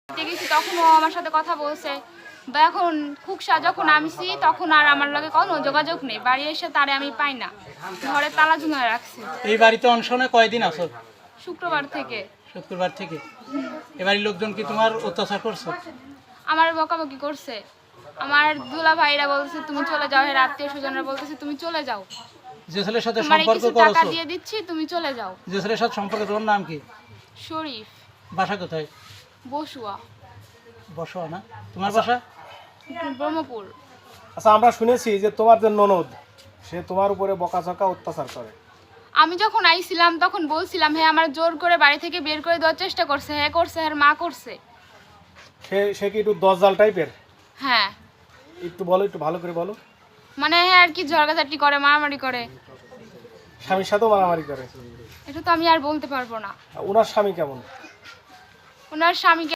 গেছি তখন ও আমার সাথে কথা বলছে। এখন খুকসা যখন আমিছি তখন আর আমার লগে কোনো যোগাযোগ নেই। বাড়ি এসে তারে আমি পাই না, ঘরে তালা ঝুলায় রাখছে। এই বাড়িতে অনশনে কয়দিন আছো? শুক্রবার থেকে। শুক্রবার থেকে। এবারের লোকজন কি তোমার অত্যাচার করছে? আমার বকাবকি করছে। আমার দুলা ভাইরা বলছে তুমি চলে যাও, এর আত্মীয় স্বজনরা বলতেছে তুমি চলে যাও, যে ছেলের সাথে তোমার সম্পর্ক কিছু টাকা করছো, দিয়ে দিচ্ছি তুমি চলে যাও। যে ছেলের সাথে সম্পর্ক, তোমার নাম কি? শরীফ। বাসা কোথায়? বসুয়া। বসোয়া না? তোমার বাসা? ব্রহ্মপুর। আচ্ছা, আমরা শুনেছি যে তোমার যে ননদ সে তোমার উপরে বকাঝকা অত্যাচার করে। আমি যখন আইছিলাম তখন বলছিলাম হ্যাঁ আমার জোর করে বাড়ি থেকে বের করে দেওয়ার চেষ্টা করছে, হ্যাঁ করছে, হ্যাঁ মা করছে। সে কি একটু দজ্জাল টাইপের? হ্যাঁ একটু বলো, একটু ভালো করে বলো। মানে হ্যাঁ আর কি ঝগড়াঝাটি করে, মারামারি করে। স্বামীর সাথেও মারামারি করে? এটা তো আমি আর বলতে পারবো না। ওনার স্বামী কেমন? ওনার স্বামীকে